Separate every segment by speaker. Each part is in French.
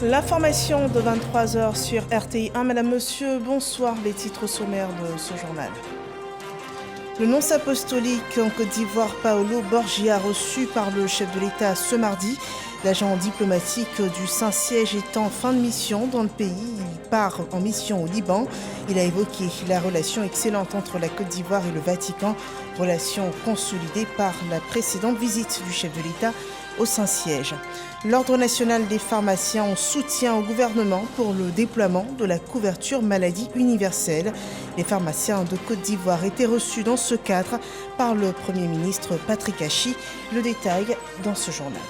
Speaker 1: L'information de 23 heures sur RTI1. Madame, Monsieur, bonsoir. Les titres sommaires de ce journal. Le nonce apostolique en Côte d'Ivoire, Paolo Borgia, reçu par le chef de l'État ce mardi. L'agent diplomatique du Saint-Siège est en fin de mission dans le pays. Il part en mission au Liban. Il a évoqué la relation excellente entre la Côte d'Ivoire et le Vatican, relation consolidée par la précédente visite du chef de l'État au Saint-Siège. L'Ordre national des pharmaciens en soutien au gouvernement pour le déploiement de la couverture maladie universelle. Les pharmaciens de Côte d'Ivoire étaient reçus dans ce cadre par le Premier ministre Patrick Hachi. Le détail dans ce journal.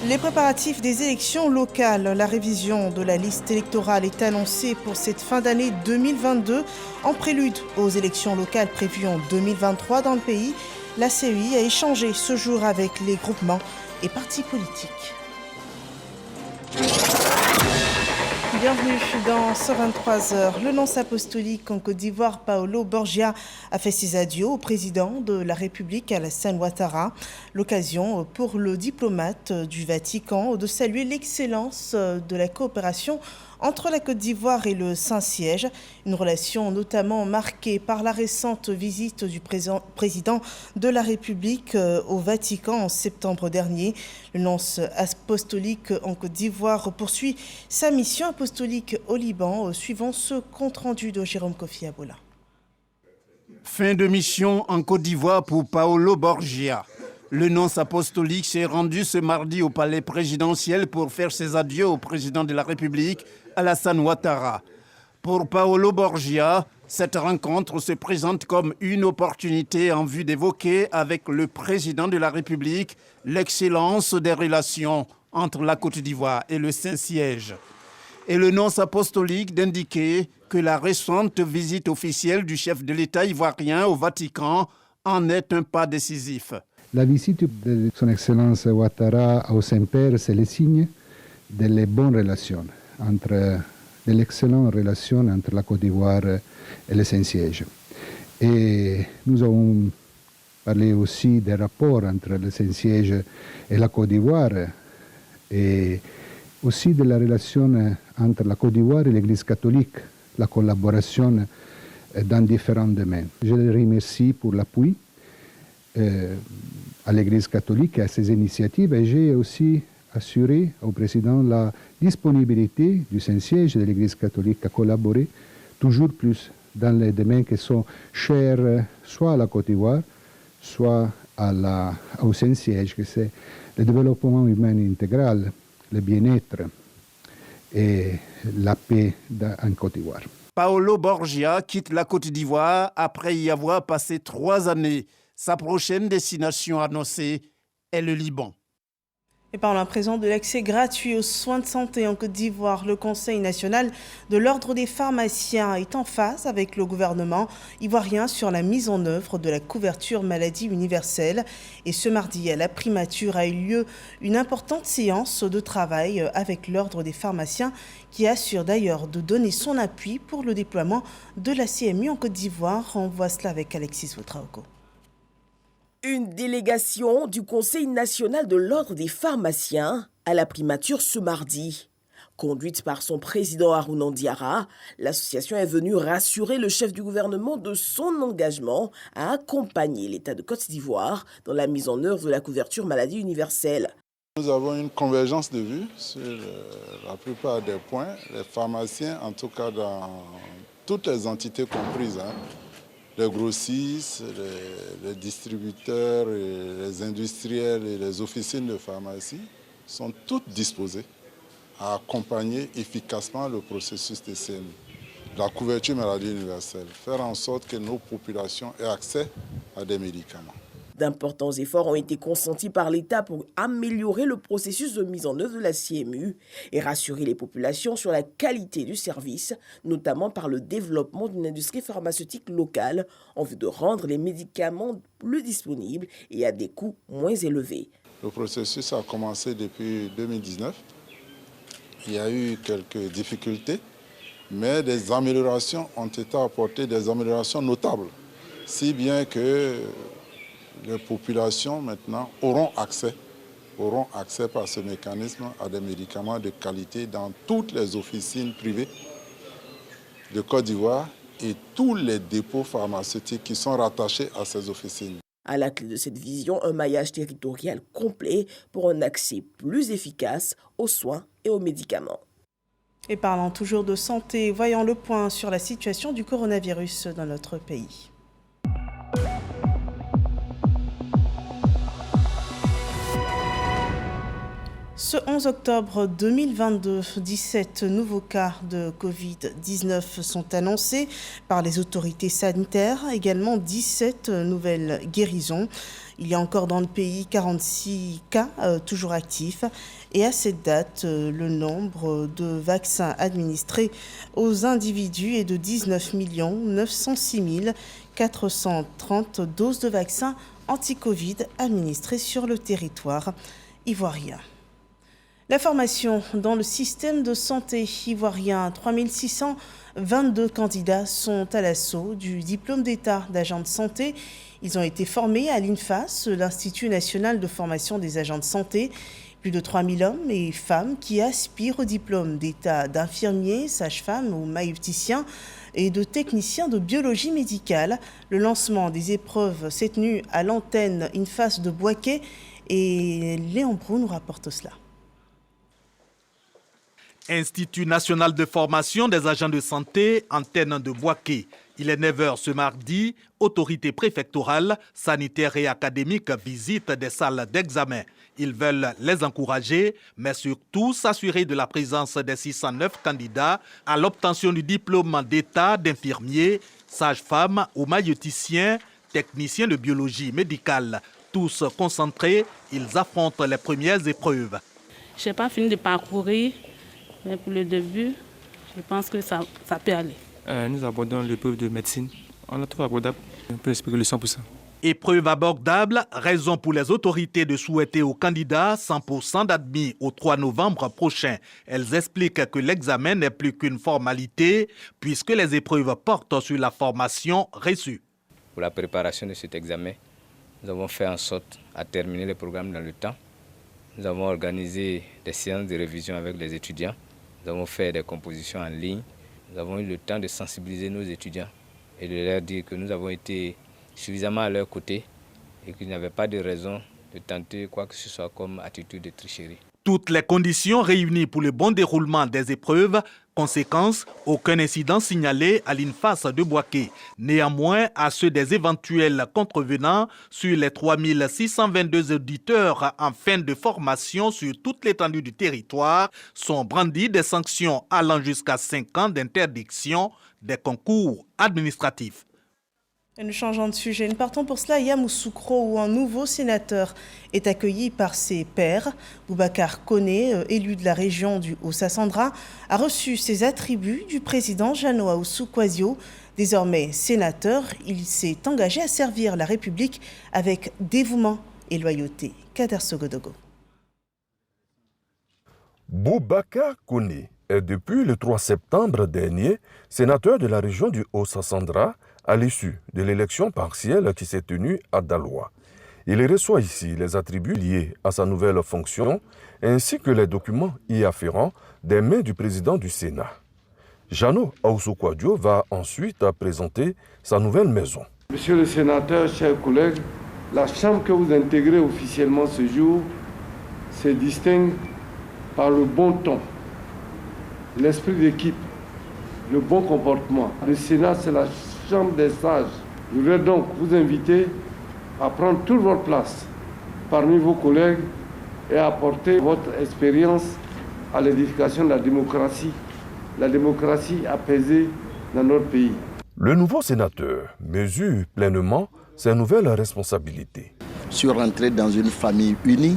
Speaker 1: Les préparatifs des élections locales. La révision de la liste électorale est annoncée pour cette fin d'année 2022. En prélude aux élections locales prévues en 2023 dans le pays, la CEI a échangé ce jour avec les groupements et partis politiques. Bienvenue dans ce 23h. Le nonce apostolique en Côte d'Ivoire, Paolo Borgia, a fait ses adieux au président de la République, Alassane Ouattara. L'occasion pour le diplomate du Vatican de saluer l'excellence de la coopération entre la Côte d'Ivoire et le Saint-Siège. Une relation notamment marquée par la récente visite du président de la République au Vatican en septembre dernier. Le nonce apostolique en Côte d'Ivoire poursuit sa mission apostolique au Liban, suivant ce compte-rendu de Jérôme Kofi Abola.
Speaker 2: Fin de mission en Côte d'Ivoire pour Paolo Borgia. Le nonce apostolique s'est rendu ce mardi au palais présidentiel pour faire ses adieux au président de la République, Alassane Ouattara. Pour Paolo Borgia, cette rencontre se présente comme une opportunité en vue d'évoquer avec le président de la République l'excellence des relations entre la Côte d'Ivoire et le Saint-Siège. Et le nonce apostolique d'indiquer que la récente visite officielle du chef de l'État ivoirien au Vatican en est un pas décisif.
Speaker 3: La visite de son Excellence Ouattara au Saint-Père, c'est le signe des bonnes relations, de l'excellente relation entre la Côte d'Ivoire et le Saint-Siège. Et nous avons parlé aussi des rapports entre le Saint-Siège et la Côte d'Ivoire, et aussi de la relation entre la Côte d'Ivoire et l'Église catholique, la collaboration dans différents domaines. Je les remercie pour l'appui à l'Église catholique et à ses initiatives, et j'ai aussi assuré au président la disponibilité du Saint-Siège et de l'Église catholique à collaborer toujours plus dans les domaines qui sont chers soit à la Côte d'Ivoire, soit au Saint-Siège, que c'est le développement humain intégral, le bien-être et la paix en Côte d'Ivoire.
Speaker 2: Paolo Borgia quitte la Côte d'Ivoire après y avoir passé 3 années. Sa prochaine destination annoncée est le Liban.
Speaker 1: Et parlant à présent de l'accès gratuit aux soins de santé en Côte d'Ivoire, le Conseil national de l'Ordre des pharmaciens est en phase avec le gouvernement ivoirien sur la mise en œuvre de la couverture maladie universelle. Et ce mardi, à la primature, a eu lieu une importante séance de travail avec l'Ordre des pharmaciens qui assure d'ailleurs de donner son appui pour le déploiement de la CMU en Côte d'Ivoire. On voit cela avec Alexis Ouedraogo.
Speaker 4: Une délégation du Conseil national de l'Ordre des pharmaciens à la primature ce mardi. Conduite par son président Harouna Diarra, l'association est venue rassurer le chef du gouvernement de son engagement à accompagner l'État de Côte d'Ivoire dans la mise en œuvre de la couverture maladie universelle.
Speaker 5: Nous avons une convergence de vues sur la plupart des points. Les pharmaciens, en tout cas dans toutes les entités comprises, les grossistes, les distributeurs, les industriels et les officines de pharmacie sont toutes disposées à accompagner efficacement le processus de CMU, la couverture maladie universelle, faire en sorte que nos populations aient accès à des médicaments.
Speaker 4: D'importants efforts ont été consentis par l'État pour améliorer le processus de mise en œuvre de la CMU et rassurer les populations sur la qualité du service, notamment par le développement d'une industrie pharmaceutique locale en vue de rendre les médicaments plus disponibles et à des coûts moins élevés.
Speaker 5: Le processus a commencé depuis 2019. Il y a eu quelques difficultés, mais des améliorations ont été apportées, des améliorations notables, si bien que les populations maintenant auront accès par ce mécanisme à des médicaments de qualité dans toutes les officines privées de Côte d'Ivoire et tous les dépôts pharmaceutiques qui sont rattachés à ces officines.
Speaker 4: À la clé de cette vision, un maillage territorial complet pour un accès plus efficace aux soins et aux médicaments.
Speaker 1: Et parlant toujours de santé, voyons le point sur la situation du coronavirus dans notre pays. Ce 11 octobre 2022, 17 nouveaux cas de Covid-19 sont annoncés par les autorités sanitaires, également 17 nouvelles guérisons. Il y a encore dans le pays 46 cas toujours actifs. Et à cette date, le nombre de vaccins administrés aux individus est de 19 906 430 doses de vaccins anti-Covid administrées sur le territoire ivoirien. La formation dans le système de santé ivoirien, 3622 candidats sont à l'assaut du diplôme d'État d'agent de santé. Ils ont été formés à l'INFAS, l'Institut national de formation des agents de santé. Plus de 3000 hommes et femmes qui aspirent au diplôme d'État d'infirmier, sage-femme ou maïeuticien et de technicien de biologie médicale. Le lancement des épreuves s'est tenu à l'antenne INFAS de Bouaké et Léon Brou nous rapporte cela.
Speaker 6: Institut national de formation des agents de santé, antenne de Bouaké. Il est 9h ce mardi. Autorités préfectorales, sanitaires et académiques visitent des salles d'examen. Ils veulent les encourager, mais surtout s'assurer de la présence des 609 candidats à l'obtention du diplôme d'État d'infirmier, sage-femme ou maïeuticien, technicien de biologie médicale. Tous concentrés, ils affrontent les premières épreuves.
Speaker 7: Je n'ai pas fini de parcourir. Mais pour le début, je pense que ça peut aller.
Speaker 8: Nous abordons l'épreuve de médecine. On la trouve abordable. On peut espérer le 100%.
Speaker 6: Épreuve abordable, raison pour les autorités de souhaiter aux candidats 100% d'admis au 3 novembre prochain. Elles expliquent que l'examen n'est plus qu'une formalité puisque les épreuves portent sur la formation reçue.
Speaker 9: Pour la préparation de cet examen, nous avons fait en sorte à terminer le programme dans le temps. Nous avons organisé des séances de révision avec les étudiants. Nous avons fait des compositions en ligne. Nous avons eu le temps de sensibiliser nos étudiants et de leur dire que nous avons été suffisamment à leur côté et qu'il n'y avait pas de raison de tenter quoi que ce soit comme attitude de tricherie.
Speaker 6: Toutes les conditions réunies pour le bon déroulement des épreuves. Conséquence, aucun incident signalé à l'INFAS de Bouaké. Néanmoins, à ceux des éventuels contrevenants, sur les 3622 auditeurs en fin de formation sur toute l'étendue du territoire, sont brandies des sanctions allant jusqu'à 5 ans d'interdiction des concours administratifs.
Speaker 1: Et nous changeons de sujet. Nous partons pour cela à Yamoussoukro où un nouveau sénateur est accueilli par ses pairs. Boubacar Koné, élu de la région du Haut-Sassandra, a reçu ses attributs du président Jeannot Ahoussou Kouadio. Désormais sénateur, il s'est engagé à servir la République avec dévouement et loyauté. Kader Sogodogo.
Speaker 10: Boubacar Koné est depuis le 3 septembre dernier sénateur de la région du Haut-Sassandra à l'issue de l'élection partielle qui s'est tenue à Daloa. Il reçoit ici les attributs liés à sa nouvelle fonction ainsi que les documents y afférents des mains du président du Sénat. Jeannot Ahoussou Kouadio va ensuite présenter sa nouvelle maison.
Speaker 11: Monsieur le sénateur, chers collègues, la chambre que vous intégrez officiellement ce jour se distingue par le bon ton, l'esprit d'équipe, le bon comportement. Le Sénat, c'est la chambre des sages. Je voudrais donc vous inviter à prendre toute votre place parmi vos collègues et à apporter votre expérience à l'édification de la démocratie apaisée dans notre pays.
Speaker 10: Le nouveau sénateur mesure pleinement ses nouvelles responsabilités.
Speaker 12: Je suis rentré dans une famille unie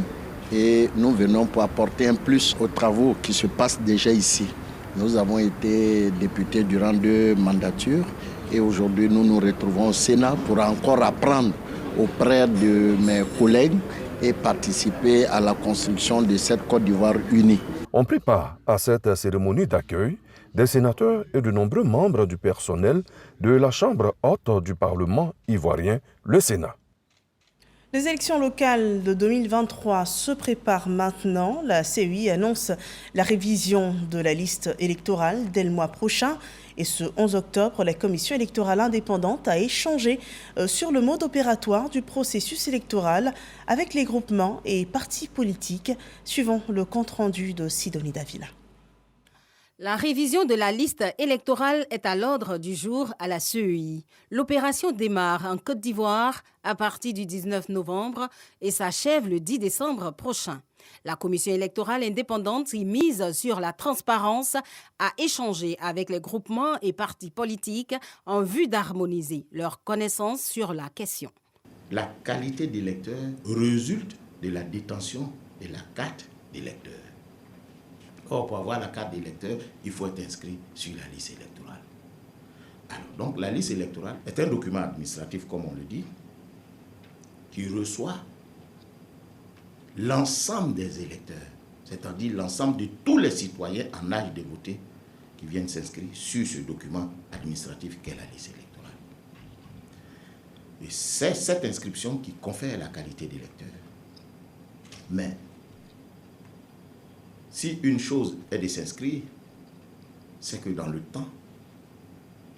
Speaker 12: et nous venons pour apporter un plus aux travaux qui se passent déjà ici. Nous avons été députés durant 2 mandatures et aujourd'hui nous nous retrouvons au Sénat pour encore apprendre auprès de mes collègues et participer à la construction de cette Côte d'Ivoire unie.
Speaker 10: On prit part à cette cérémonie d'accueil des sénateurs et de nombreux membres du personnel de la Chambre haute du Parlement ivoirien, le Sénat.
Speaker 1: Les élections locales de 2023 se préparent maintenant. La CEI annonce la révision de la liste électorale dès le mois prochain. Et ce 11 octobre, la Commission électorale indépendante a échangé sur le mode opératoire du processus électoral avec les groupements et partis politiques, suivant le compte-rendu de Sidonie Davila.
Speaker 13: La révision de la liste électorale est à l'ordre du jour à la CEI. L'opération démarre en Côte d'Ivoire à partir du 19 novembre et s'achève le 10 décembre prochain. La Commission électorale indépendante y mise sur la transparence, a échangé avec les groupements et partis politiques en vue d'harmoniser leurs connaissances sur la question.
Speaker 14: La qualité d'électeur résulte de la détention de la carte d'électeur. Or, pour avoir la carte d'électeur, il faut être inscrit sur la liste électorale. Alors, donc, la liste électorale est un document administratif, comme on le dit, qui reçoit l'ensemble des électeurs, c'est-à-dire l'ensemble de tous les citoyens en âge de voter qui viennent s'inscrire sur ce document administratif qu'est la liste électorale. Et c'est cette inscription qui confère la qualité d'électeur. Mais si une chose est de s'inscrire, c'est que dans le temps,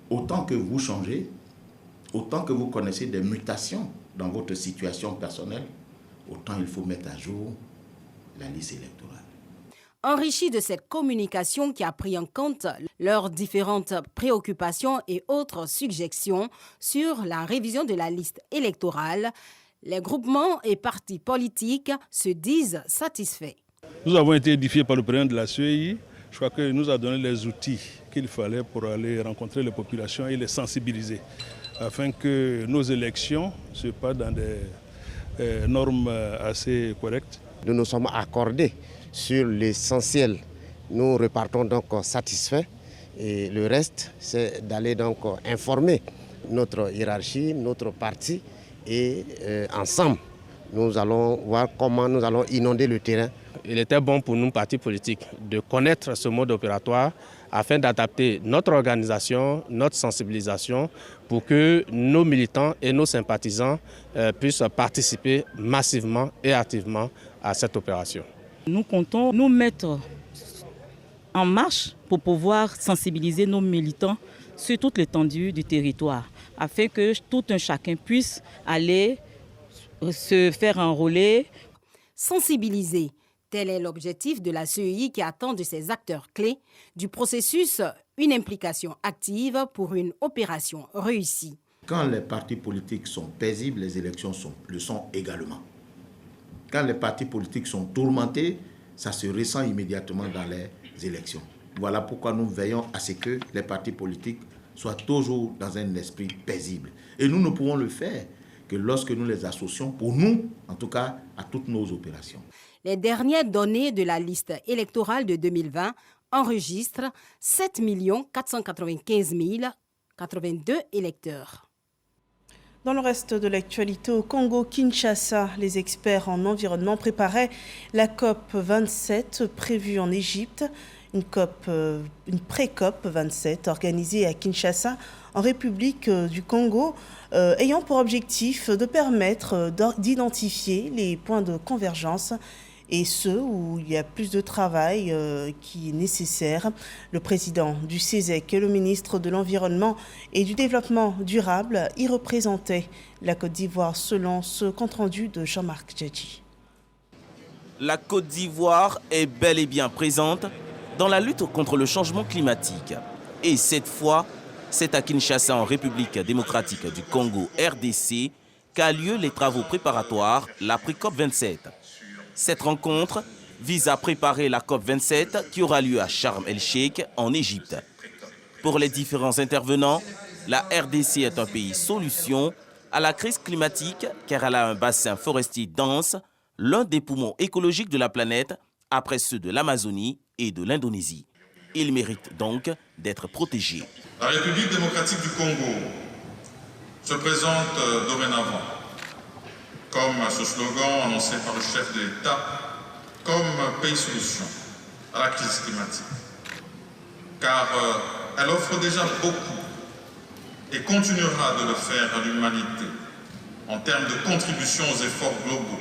Speaker 14: autant que vous changez, autant que vous connaissez des mutations dans votre situation personnelle, autant il faut mettre à jour la liste électorale.
Speaker 13: Enrichi de cette communication qui a pris en compte leurs différentes préoccupations et autres suggestions sur la révision de la liste électorale, les groupements et partis politiques se disent satisfaits.
Speaker 15: Nous avons été édifiés par le président de la CEI. Je crois qu'il nous a donné les outils qu'il fallait pour aller rencontrer les populations et les sensibiliser, afin que nos élections se passent dans des normes assez correctes.
Speaker 16: Nous nous sommes accordés sur l'essentiel. Nous repartons donc satisfaits et le reste, c'est d'aller donc informer notre hiérarchie, notre parti et ensemble, nous allons voir comment nous allons inonder le terrain.
Speaker 17: Il était bon pour nous, partis politiques, de connaître ce mode opératoire afin d'adapter notre organisation, notre sensibilisation pour que nos militants et nos sympathisants puissent participer massivement et activement à cette opération.
Speaker 18: Nous comptons nous mettre en marche pour pouvoir sensibiliser nos militants sur toute l'étendue du territoire afin que tout un chacun puisse aller se faire enrôler.
Speaker 13: Sensibiliser, tel est l'objectif de la CEI qui attend de ses acteurs clés du processus une implication active pour une opération réussie.
Speaker 14: Quand les partis politiques sont paisibles, les élections le sont également. Quand les partis politiques sont tourmentés, ça se ressent immédiatement dans les élections. Voilà pourquoi nous veillons à ce que les partis politiques soient toujours dans un esprit paisible. Et nous ne pouvons le faire que lorsque nous les associons, pour nous, en tout cas, à toutes nos opérations.
Speaker 13: Les dernières données de la liste électorale de 2020 enregistrent 7 495 082 électeurs.
Speaker 1: Dans le reste de l'actualité, au Congo-Kinshasa, les experts en environnement préparaient la COP 27 prévue en Égypte, une pré-COP 27 organisée à Kinshasa, en République du Congo, ayant pour objectif de permettre d'identifier les points de convergence et ceux où il y a plus de travail qui est nécessaire. Le président du CESEC et le ministre de l'Environnement et du Développement durable y représentaient la Côte d'Ivoire selon ce compte-rendu de Jean-Marc Djadji.
Speaker 19: La Côte d'Ivoire est bel et bien présente dans la lutte contre le changement climatique. Et cette fois, c'est à Kinshasa, en République démocratique du Congo, RDC, qu'a lieu les travaux préparatoires, la pré-COP 27. Cette rencontre vise à préparer la COP 27 qui aura lieu à Sharm el-Sheikh, en Égypte. Pour les différents intervenants, la RDC est un pays solution à la crise climatique car elle a un bassin forestier dense, l'un des poumons écologiques de la planète après ceux de l'Amazonie et de l'Indonésie. Il mérite donc d'être protégé.
Speaker 20: La République démocratique du Congo se présente dorénavant comme ce slogan annoncé par le chef de l'État, comme pays solution à la crise climatique. Car elle offre déjà beaucoup et continuera de le faire à l'humanité en termes de contribution aux efforts globaux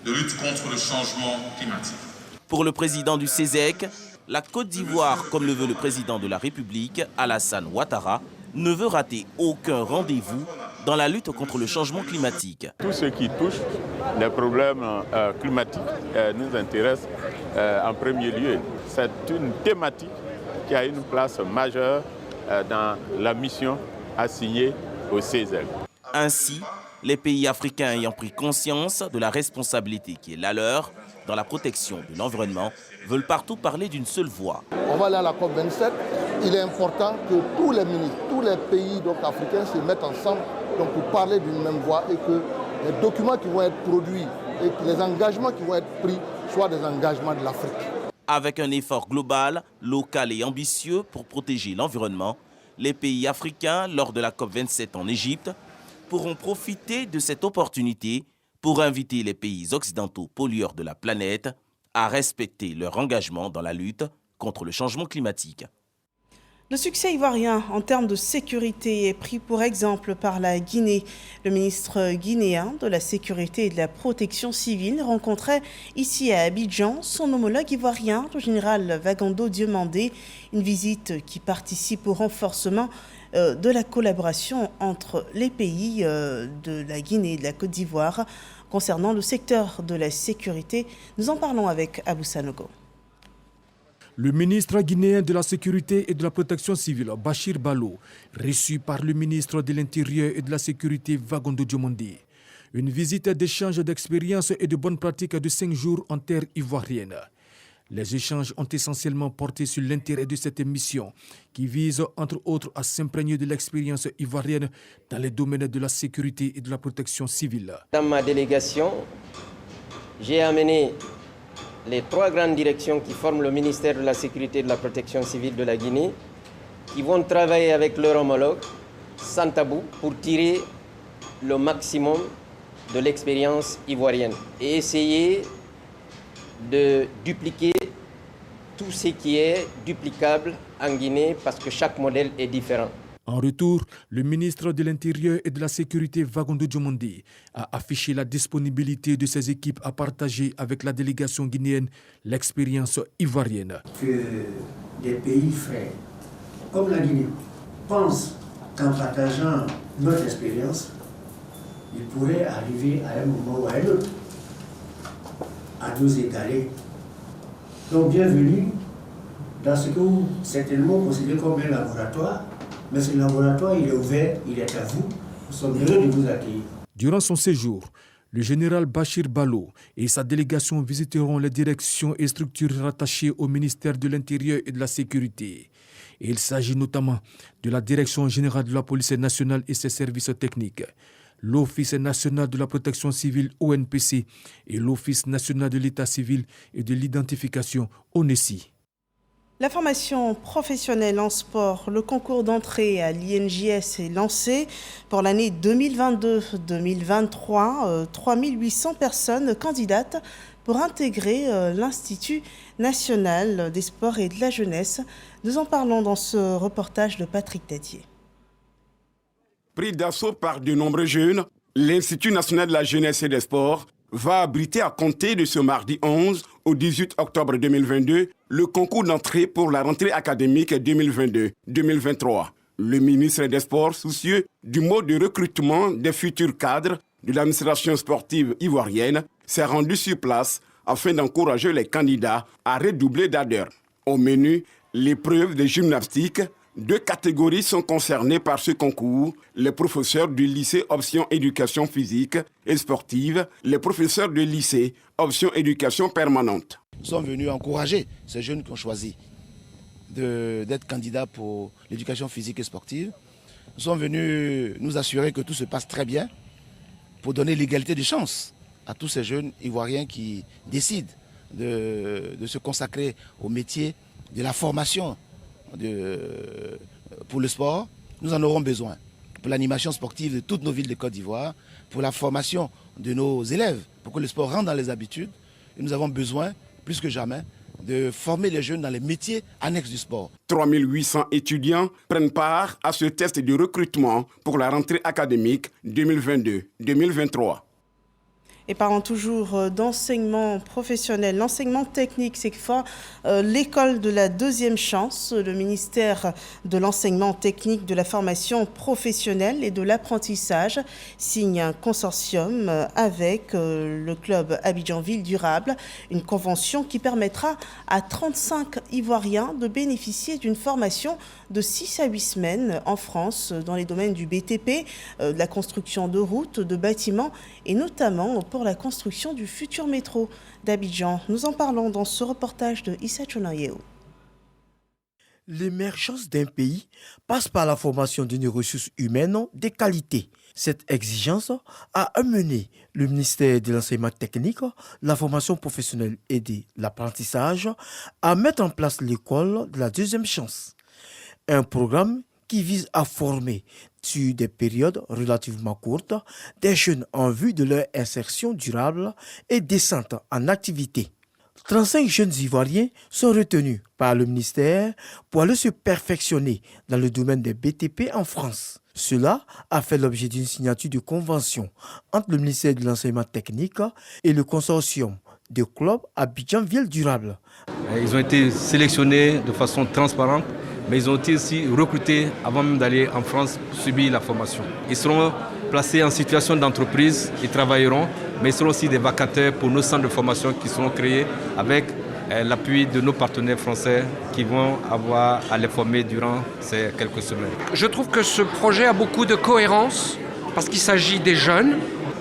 Speaker 20: de lutte contre le changement climatique.
Speaker 19: Pour le président du CESEC, la Côte d'Ivoire, comme le veut le président de la République, Alassane Ouattara, ne veut rater aucun rendez-vous dans la lutte contre le changement climatique.
Speaker 21: Tout ce qui touche les problèmes climatiques nous intéresse en premier lieu. C'est une thématique qui a une place majeure dans la mission assignée au CESEC.
Speaker 19: Ainsi, les pays africains ayant pris conscience de la responsabilité qui est la leur dans la protection de l'environnement veulent partout parler d'une seule voix.
Speaker 22: On va aller à la COP27. Il est important que tous les ministres, tous les pays africains se mettent ensemble pour parler d'une même voix et que les documents qui vont être produits et que les engagements qui vont être pris soient des engagements de l'Afrique.
Speaker 19: Avec un effort global, local et ambitieux pour protéger l'environnement, les pays africains, lors de la COP27 en Égypte, pourront profiter de cette opportunité pour inviter les pays occidentaux pollueurs de la planète à respecter leur engagement dans la lutte contre le changement climatique.
Speaker 1: Le succès ivoirien en termes de sécurité est pris pour exemple par la Guinée. Le ministre guinéen de la Sécurité et de la Protection civile rencontrait ici à Abidjan son homologue ivoirien, le général Vagando Diomandé, une visite qui participe au renforcement de la collaboration entre les pays de la Guinée et de la Côte d'Ivoire concernant le secteur de la sécurité. Nous en parlons avec Abou Sanogo.
Speaker 23: Le ministre guinéen de la Sécurité et de la Protection civile, Bachir Balo, reçu par le ministre de l'Intérieur et de la Sécurité, Vagando Diomandé. Une visite d'échange d'expériences et de bonnes pratiques de 5 jours en terre ivoirienne. Les échanges ont essentiellement porté sur l'intérêt de cette mission, qui vise entre autres à s'imprégner de l'expérience ivoirienne dans les domaines de la sécurité et de la protection civile.
Speaker 24: Dans ma délégation, j'ai amené les 3 grandes directions qui forment le ministère de la Sécurité et de la Protection civile de la Guinée, qui vont travailler avec leur homologue, sans tabou, pour tirer le maximum de l'expérience ivoirienne et essayer de dupliquer tout ce qui est duplicable en Guinée parce que chaque modèle est différent.
Speaker 23: En retour, le ministre de l'Intérieur et de la Sécurité, Vagando Diomandé, a affiché la disponibilité de ses équipes à partager avec la délégation guinéenne l'expérience ivoirienne.
Speaker 25: Que des pays frères comme la Guinée pensent qu'en partageant notre expérience, ils pourraient arriver à un moment ou à un autre à nous égaler. Donc bienvenue dans ce que vous certainement considérez comme un laboratoire. Mais ce laboratoire, il est ouvert, il est à vous. Nous sommes heureux de vous accueillir.
Speaker 23: Durant son séjour, le général Bachir Balo et sa délégation visiteront les directions et structures rattachées au ministère de l'Intérieur et de la Sécurité. Et il s'agit notamment de la Direction générale de la police nationale et ses services techniques, l'Office national de la protection civile ONPC et l'Office national de l'état civil et de l'identification ONESI.
Speaker 1: La formation professionnelle en sport, le concours d'entrée à l'INJS est lancé pour l'année 2022-2023. 3800 personnes candidates pour intégrer l'Institut national des sports et de la jeunesse. Nous en parlons dans ce reportage de Patrick Dadier.
Speaker 26: Pris d'assaut par de nombreux jeunes, l'Institut national de la jeunesse et des sports va abriter à compter de ce mardi 11 au 18 octobre 2022 le concours d'entrée pour la rentrée académique 2022-2023. Le ministre des Sports, soucieux du mode de recrutement des futurs cadres de l'administration sportive ivoirienne, s'est rendu sur place afin d'encourager les candidats à redoubler d'ardeur. Au menu, l'épreuve de gymnastique. 2 catégories sont concernées par ce concours, les professeurs du lycée option éducation physique et sportive, les professeurs de lycée option éducation permanente.
Speaker 27: Nous sommes venus encourager ces jeunes qui ont choisi d'être candidats pour l'éducation physique et sportive. Nous sommes venus nous assurer que tout se passe très bien pour donner l'égalité des chances à tous ces jeunes ivoiriens qui décident de se consacrer au métier de la formation pour le sport. Nous en aurons besoin pour l'animation sportive de toutes nos villes de Côte d'Ivoire, pour la formation de nos élèves, pour que le sport rentre dans les habitudes. Et nous avons besoin, plus que jamais, de former les jeunes dans les métiers annexes du sport.
Speaker 26: 3800 étudiants prennent part à ce test de recrutement pour la rentrée académique 2022-2023.
Speaker 1: Et parlant toujours d'enseignement professionnel, l'enseignement technique, c'est fois l'école de la deuxième chance. Le ministère de l'enseignement technique, de la formation professionnelle et de l'apprentissage signe un consortium avec le club Abidjan-Ville Durable, une convention qui permettra à 35 Ivoiriens de bénéficier d'une formation de 6 à 8 semaines en France dans les domaines du BTP, de la construction de routes, de bâtiments et notamment pour la construction du futur métro d'Abidjan. Nous en parlons dans ce reportage de Issa Chonayeo.
Speaker 2: L'émergence d'un pays passe par la formation d'une ressource humaine de qualité. Cette exigence a amené le ministère de l'enseignement technique, la formation professionnelle et de l'apprentissage à mettre en place l'école de la deuxième chance. Un programme qui vise à former sur des périodes relativement courtes des jeunes en vue de leur insertion durable et décente en activité. 35 jeunes Ivoiriens sont retenus par le ministère pour aller se perfectionner dans le domaine des BTP en France. Cela a fait l'objet d'une signature de convention entre le ministère de l'enseignement technique et le consortium de clubs Abidjan-Ville Durable.
Speaker 3: Ils ont été sélectionnés de façon transparente, mais ils ont été aussi recrutés avant même d'aller en France subir la formation. Ils seront placés en situation d'entreprise, ils travailleront, mais ils seront aussi des vacataires pour nos centres de formation qui seront créés avec l'appui de nos partenaires français qui vont avoir à les former durant ces quelques semaines.
Speaker 4: Je trouve que ce projet a beaucoup de cohérence parce qu'il s'agit des jeunes.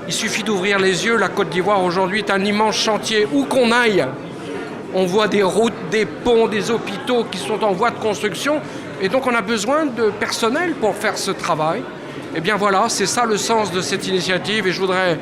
Speaker 4: Il suffit d'ouvrir les yeux. La Côte d'Ivoire aujourd'hui est un immense chantier. Où qu'on aille, on voit des routes, des ponts, des hôpitaux qui sont en voie de construction. Et donc on a besoin de personnel pour faire ce travail. Et bien voilà, c'est ça le sens de cette initiative. Et je voudrais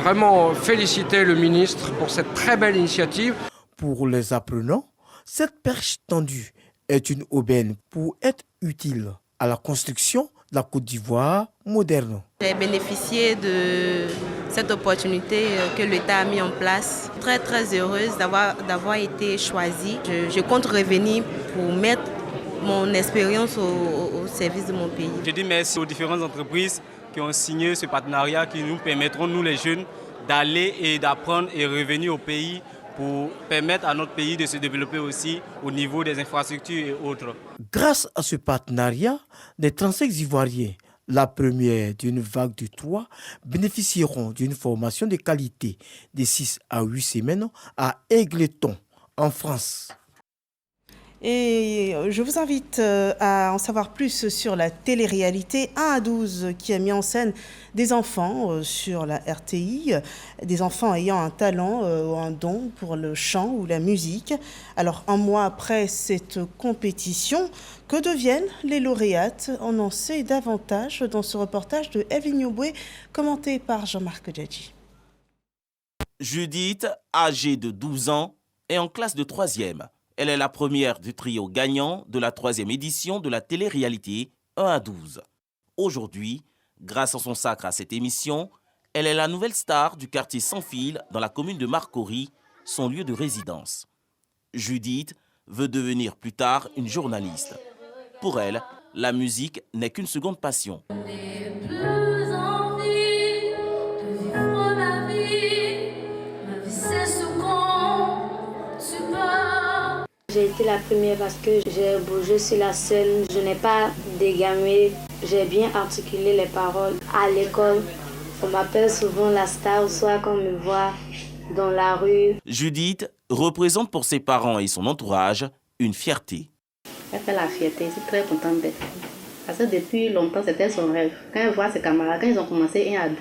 Speaker 4: vraiment féliciter le ministre pour cette très belle initiative.
Speaker 2: Pour les apprenants, cette perche tendue est une aubaine pour être utile à la construction de la Côte d'Ivoire moderne.
Speaker 5: J'ai bénéficié de cette opportunité que l'État a mis en place. Très heureuse d'avoir été choisie. Je compte revenir pour mettre mon expérience au service de mon pays.
Speaker 7: Je dis merci aux différentes entreprises qui ont signé ce partenariat qui nous permettront, nous les jeunes, d'aller et d'apprendre et revenir au pays pour permettre à notre pays de se développer aussi au niveau des infrastructures et autres.
Speaker 2: Grâce à ce partenariat, les 35 Ivoiriens, la première d'une vague de 3, bénéficieront d'une formation de qualité de 6 à 8 semaines à Égletons, en France.
Speaker 1: Et je vous invite à en savoir plus sur la télé-réalité 1 à 12 qui a mis en scène des enfants sur la RTI, des enfants ayant un talent ou un don pour le chant ou la musique. Alors, un mois après cette compétition, que deviennent les lauréates? On en sait davantage dans ce reportage de Evelyne Yoboué, commenté par Jean-Marc Djadji.
Speaker 19: Judith, âgée de 12 ans, est en classe de 3e. Elle est la première du trio gagnant de la 3e édition de la télé-réalité 1 à 12. Aujourd'hui, grâce à son sacre à cette émission, elle est la nouvelle star du quartier Sans Fil dans la commune de Marcory, son lieu de résidence. Judith veut devenir plus tard une journaliste. Pour elle, la musique n'est qu'une seconde passion.
Speaker 8: J'ai été la première parce que j'ai bougé sur la scène, je n'ai pas dégamé, j'ai bien articulé les paroles. À l'école, on m'appelle souvent la star, soit qu'on me voit dans la rue.
Speaker 19: Judith représente pour ses parents et son entourage une fierté.
Speaker 8: Elle fait la fierté, je suis très contente d'être. Parce que depuis longtemps, c'était son rêve. Quand elle voit ses camarades, quand ils ont commencé 1 à 12,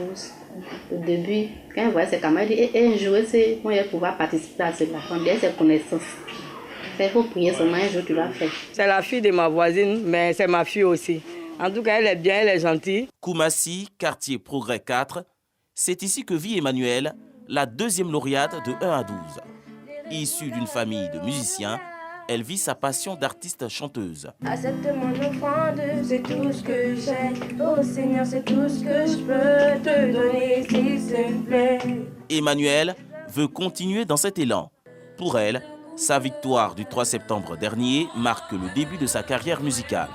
Speaker 8: au début, quand elle voyait ses camarades, elle dit, un jour, moi, je vais pouvoir participer à cela, on a ses connaissances. Il faut prier seulement, un jour tu vas faire.
Speaker 9: C'est la fille de ma voisine, mais c'est ma fille aussi. En tout cas, elle est bien, elle est gentille.
Speaker 19: Koumassi, quartier Progrès 4, c'est ici que vit Emmanuel, la 2e lauréate de 1 à 12. Issue d'une famille de musiciens, elle vit sa passion d'artiste chanteuse.
Speaker 28: Accepte mon offrande, c'est tout ce que j'ai. Oh Seigneur, c'est tout ce que je peux te donner, s'il te plaît.
Speaker 19: Emmanuel veut continuer dans cet élan. Pour elle, Sa victoire du 3 septembre dernier marque le début de sa carrière musicale.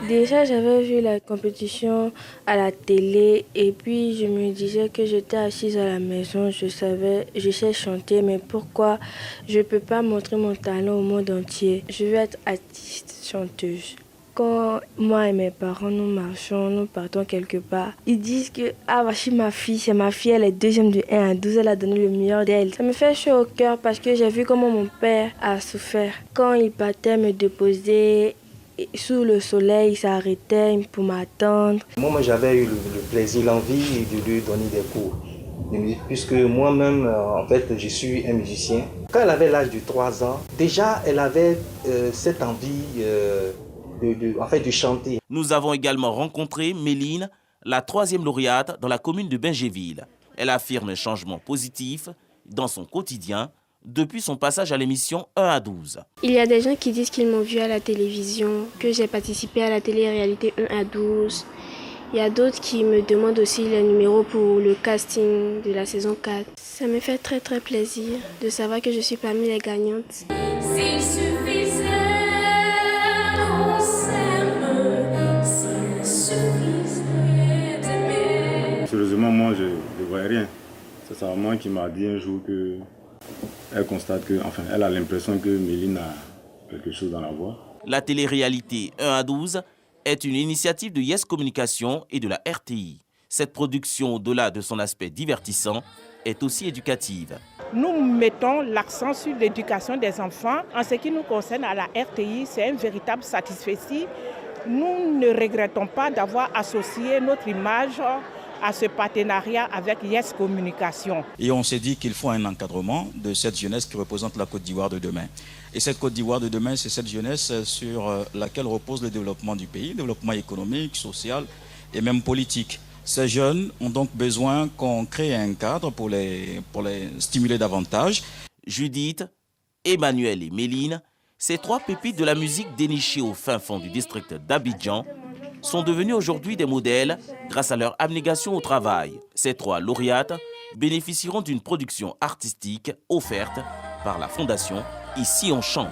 Speaker 28: Déjà, j'avais vu la compétition à la télé et puis je me disais que j'étais assise à la maison, je sais chanter, mais pourquoi je ne peux pas montrer mon talent au monde entier? Je veux être artiste, chanteuse. Quand moi et mes parents, nous marchons, nous partons quelque part, ils disent que voici ma fille, c'est ma fille, elle est deuxième de 1 à 12, elle a donné le meilleur d'elle. Ça me fait chaud au cœur parce que j'ai vu comment mon père a souffert. Quand il partait me déposer, sous le soleil, il s'arrêtait pour m'attendre.
Speaker 6: Moi, j'avais eu le plaisir, l'envie de lui donner des cours. Puisque moi-même, en fait, je suis un musicien. Quand elle avait l'âge de 3 ans, déjà, elle avait cette envie de chanter.
Speaker 19: Nous avons également rencontré Méline, la 3e lauréate dans la commune de Bingéville. Elle affirme un changement positif dans son quotidien depuis son passage à l'émission 1 à 12.
Speaker 28: Il y a des gens qui disent qu'ils m'ont vu à la télévision, que j'ai participé à la télé-réalité 1 à 12. Il y a d'autres qui me demandent aussi les numéros pour le casting de la saison 4. Ça me fait très très plaisir de savoir que je suis parmi les gagnantes.
Speaker 10: S'il suffisait qu'on s'aime, s'il suffisait d'aimer.
Speaker 11: Sérieusement, moi je ne voyais rien. C'est sa maman qui m'a dit un jour que elle constate que, enfin, elle a l'impression que Méline a quelque chose dans la voix.
Speaker 19: La télé-réalité 1 à 12 est une initiative de Yes Communication et de la RTI. Cette production, au-delà de son aspect divertissant, est aussi éducative.
Speaker 12: Nous mettons l'accent sur l'éducation des enfants. En ce qui nous concerne à la RTI, c'est un véritable satisfecit. Nous ne regrettons pas d'avoir associé notre image à ce partenariat avec Yes Communication.
Speaker 15: Et on s'est dit qu'il faut un encadrement de cette jeunesse qui représente la Côte d'Ivoire de demain. Et cette Côte d'Ivoire de demain, c'est cette jeunesse sur laquelle repose le développement du pays, développement économique, social et même politique. Ces jeunes ont donc besoin qu'on crée un cadre pour les stimuler davantage.
Speaker 19: Judith, Emmanuel et Méline, ces 3 pépites de la musique dénichées au fin fond du district d'Abidjan, sont devenus aujourd'hui des modèles grâce à leur abnégation au travail. Ces 3 lauréates bénéficieront d'une production artistique offerte par la fondation Ici on chante.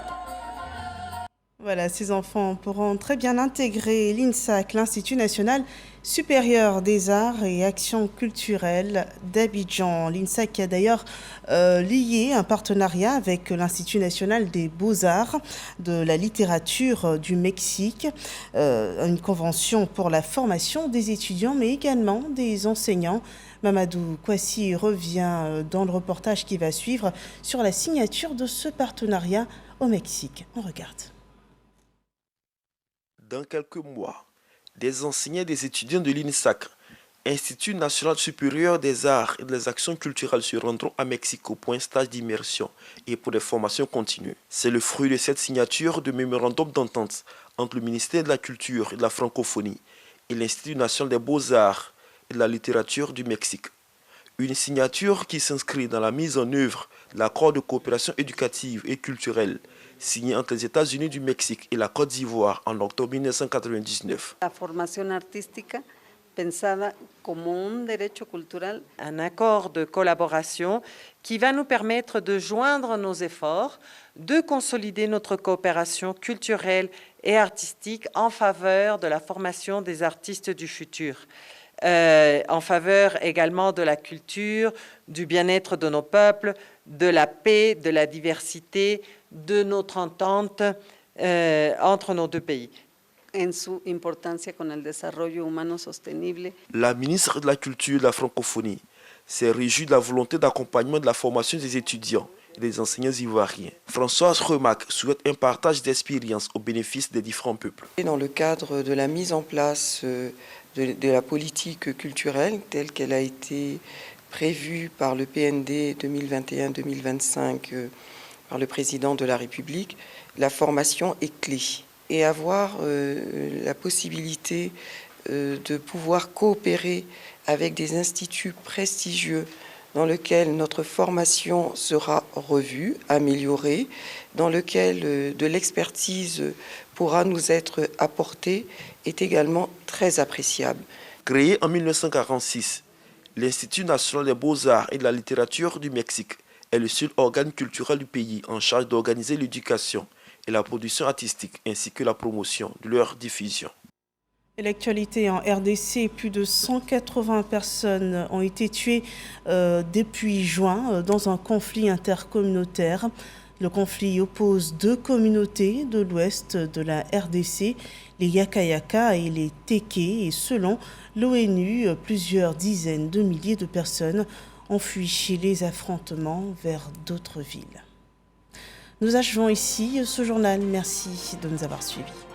Speaker 1: Voilà, ces enfants pourront très bien intégrer l'INSAC, l'Institut national supérieur des arts et actions culturelles d'Abidjan. L'INSAC a d'ailleurs lié un partenariat avec l'Institut national des beaux-arts, de la littérature du Mexique, une convention pour la formation des étudiants, mais également des enseignants. Mamadou Kwasi revient dans le reportage qui va suivre sur la signature de ce partenariat au Mexique. On regarde.
Speaker 16: Dans quelques mois, des enseignants et des étudiants de l'INSAC, Institut national supérieur des arts et des actions culturelles, se rendront à Mexico pour un stage d'immersion et pour des formations continues. C'est le fruit de cette signature de mémorandum d'entente entre le ministère de la Culture et de la Francophonie et l'Institut national des beaux-arts et de la littérature du Mexique. Une signature qui s'inscrit dans la mise en œuvre de l'accord de coopération éducative et culturelle signé entre les États-Unis du Mexique et la Côte d'Ivoire en octobre 1999.
Speaker 17: La formación artística pensada como un derecho cultural. Un accord de collaboration qui va nous permettre de joindre nos efforts, de consolider notre coopération culturelle et artistique en faveur de la formation des artistes du futur. En faveur également de la culture, du bien-être de nos peuples, de la paix, de la diversité, de notre entente entre nos 2 pays. En su importancia con el desarrollo humano sostenible.
Speaker 16: La ministre de la Culture et de la Francophonie s'est réjouie de la volonté d'accompagnement de la formation des étudiants et des enseignants ivoiriens. Françoise Remac souhaite un partage d'expérience au bénéfice des différents peuples.
Speaker 18: Dans le cadre de la mise en place de la politique culturelle telle qu'elle a été prévue par le PND 2021-2025 par le président de la République, la formation est clé. Et avoir la possibilité de pouvoir coopérer avec des instituts prestigieux dans lesquels notre formation sera revue, améliorée, dans lequel de l'expertise pourra nous être apportée, est également très appréciable.
Speaker 16: Créé en 1946, l'Institut national des beaux-arts et de la littérature du Mexique est le seul organe culturel du pays en charge d'organiser l'éducation et la production artistique ainsi que la promotion de leur diffusion.
Speaker 1: Et l'actualité en RDC, plus de 180 personnes ont été tuées depuis juin dans un conflit intercommunautaire. Le conflit oppose deux communautés de l'ouest de la RDC, les Yaka-Yaka et les Teke. Et selon l'ONU, plusieurs dizaines de milliers de personnes ont fui les affrontements vers d'autres villes. Nous achevons ici ce journal. Merci de nous avoir suivis.